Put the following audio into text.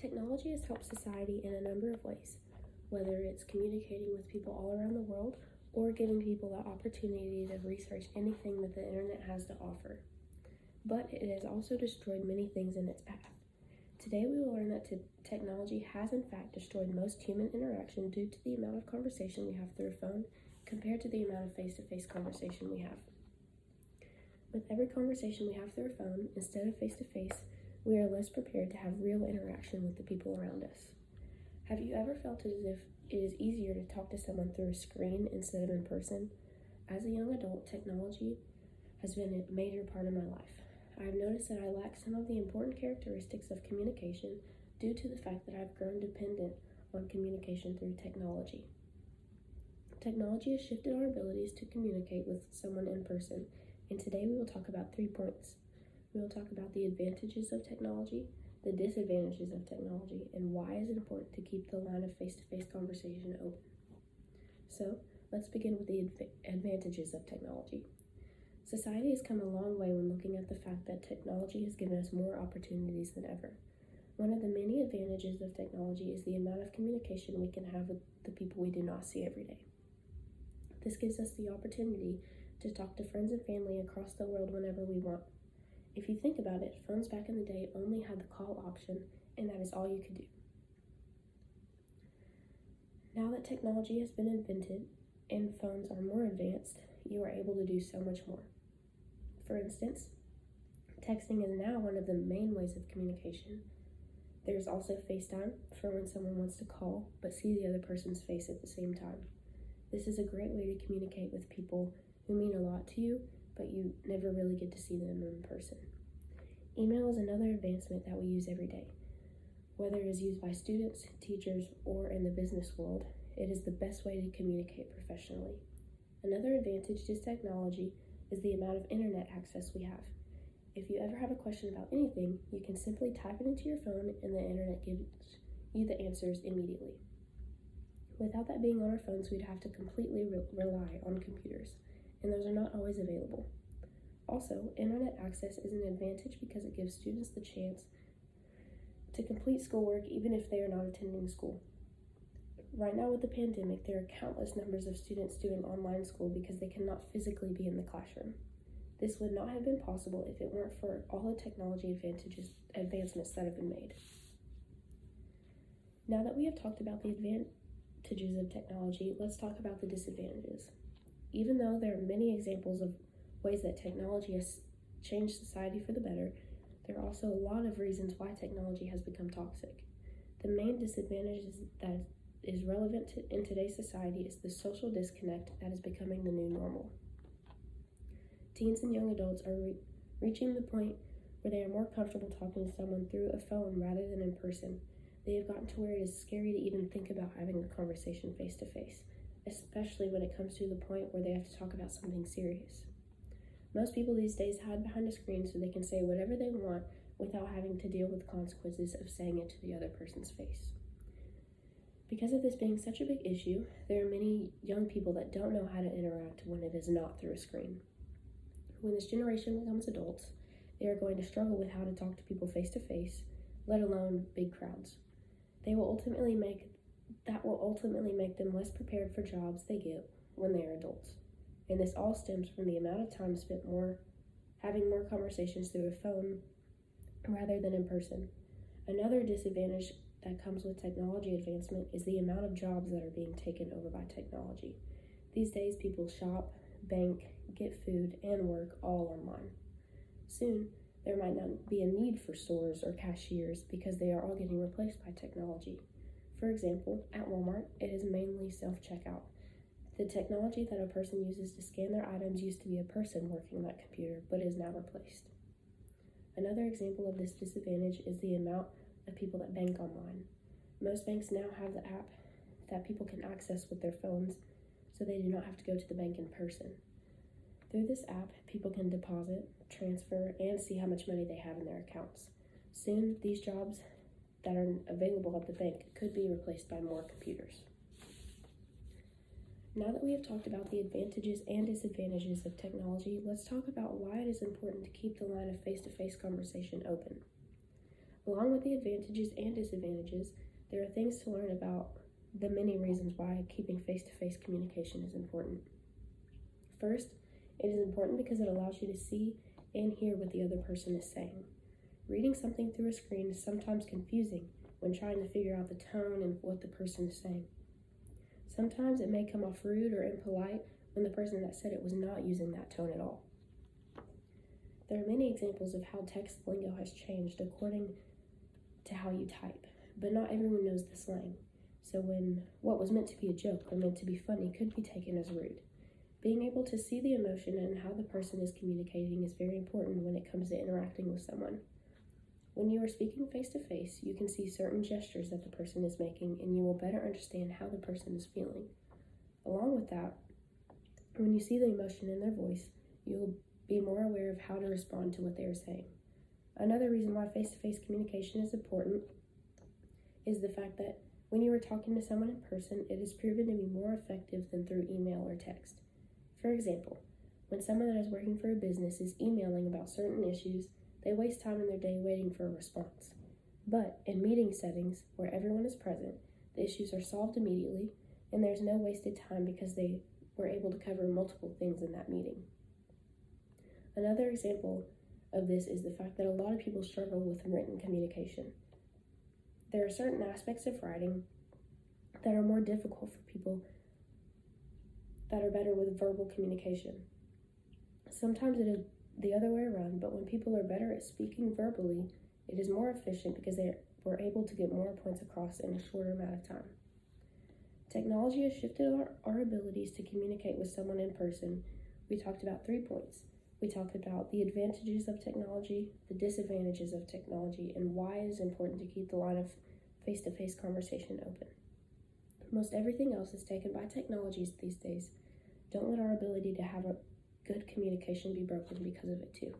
Technology has helped society in a number of ways, whether it's communicating with people all around the world or giving people the opportunity to research anything that the internet has to offer. But it has also destroyed many things in its path. Today we will learn that technology has in fact destroyed most human interaction due to the amount of conversation we have through a phone compared to the amount of face-to-face conversation we have. With every conversation we have through a phone instead of face-to-face, we are less prepared to have real interaction with the people around us. Have you ever felt as if it is easier to talk to someone through a screen instead of in person? As a young adult, technology has been a major part of my life. I have noticed that I lack some of the important characteristics of communication due to the fact that I've grown dependent on communication through technology. Technology has shifted our abilities to communicate with someone in person, and today we will talk about 3 points. We will talk about the advantages of technology, the disadvantages of technology, and why it is important to keep the line of face-to-face conversation open. So, let's begin with the advantages of technology. Society has come a long way when looking at the fact that technology has given us more opportunities than ever. One of the many advantages of technology is the amount of communication we can have with the people we do not see every day. This gives us the opportunity to talk to friends and family across the world whenever we want. If you think about it, phones back in the day only had the call option, and that is all you could do. Now that technology has been invented and phones are more advanced, you are able to do so much more. For instance, texting is now one of the main ways of communication. There's also FaceTime for when someone wants to call but see the other person's face at the same time. This is a great way to communicate with people who mean a lot to you, but you never really get to see them in person. Email is another advancement that we use every day. Whether it is used by students, teachers, or in the business world, it is the best way to communicate professionally. Another advantage to technology is the amount of internet access we have. If you ever have a question about anything, you can simply type it into your phone and the internet gives you the answers immediately. Without that being on our phones, we'd have to completely rely on computers, and those are not always available. Also, internet access is an advantage because it gives students the chance to complete schoolwork even if they are not attending school. Right now with the pandemic, there are countless numbers of students doing online school because they cannot physically be in the classroom. This would not have been possible if it weren't for all the technology advancements that have been made. Now that we have talked about the advantages of technology, let's talk about the disadvantages. Even though there are many examples of ways that technology has changed society for the better, there are also a lot of reasons why technology has become toxic. The main disadvantage that is relevant in today's society is the social disconnect that is becoming the new normal. Teens and young adults are reaching the point where they are more comfortable talking to someone through a phone rather than in person. They have gotten to where it is scary to even think about having a conversation face to face, especially when it comes to the point where they have to talk about something serious. Most people these days hide behind a screen so they can say whatever they want without having to deal with the consequences of saying it to the other person's face. Because of this being such a big issue, there are many young people that don't know how to interact when it is not through a screen. When this generation becomes adults, they are going to struggle with how to talk to people face to face, let alone big crowds. That will ultimately make them less prepared for jobs they get when they are adults. And this all stems from the amount of time spent having more conversations through a phone rather than in person. Another disadvantage that comes with technology advancement is the amount of jobs that are being taken over by technology. These days, people shop, bank, get food, and work all online. Soon, there might not be a need for stores or cashiers because they are all getting replaced by technology. For example, at Walmart, it is mainly self-checkout. The technology that a person uses to scan their items used to be a person working that computer, but is now replaced. Another example of this disadvantage is the amount of people that bank online. Most banks now have the app that people can access with their phones, so they do not have to go to the bank in person. Through this app, people can deposit, transfer, and see how much money they have in their accounts. Soon, these jobs that are available at the bank could be replaced by more computers. Now that we have talked about the advantages and disadvantages of technology, let's talk about why it is important to keep the line of face-to-face conversation open. Along with the advantages and disadvantages, there are things to learn about the many reasons why keeping face-to-face communication is important. First, it is important because it allows you to see and hear what the other person is saying. Reading something through a screen is sometimes confusing when trying to figure out the tone and what the person is saying. Sometimes it may come off rude or impolite when the person that said it was not using that tone at all. There are many examples of how text lingo has changed according to how you type, but not everyone knows the slang. So when what was meant to be a joke or meant to be funny could be taken as rude. Being able to see the emotion and how the person is communicating is very important when it comes to interacting with someone. When you are speaking face-to-face, you can see certain gestures that the person is making, and you will better understand how the person is feeling. Along with that, when you see the emotion in their voice, you will be more aware of how to respond to what they are saying. Another reason why face-to-face communication is important is the fact that when you are talking to someone in person, it is proven to be more effective than through email or text. For example, when someone that is working for a business is emailing about certain issues, they waste time in their day waiting for a response. But in meeting settings where everyone is present, the issues are solved immediately, and there's no wasted time because they were able to cover multiple things in that meeting. Another example of this is the fact that a lot of people struggle with written communication. There are certain aspects of writing that are more difficult for people that are better with verbal communication. Sometimes it is the other way around, but when people are better at speaking verbally, it is more efficient because they were able to get more points across in a shorter amount of time. Technology has shifted our abilities to communicate with someone in person. We talked about 3 points. We talked about the advantages of technology, the disadvantages of technology, and why it is important to keep the line of face-to-face conversation open. Most everything else is taken by technologies these days. Don't let our ability to have a good communication be broken because of it too.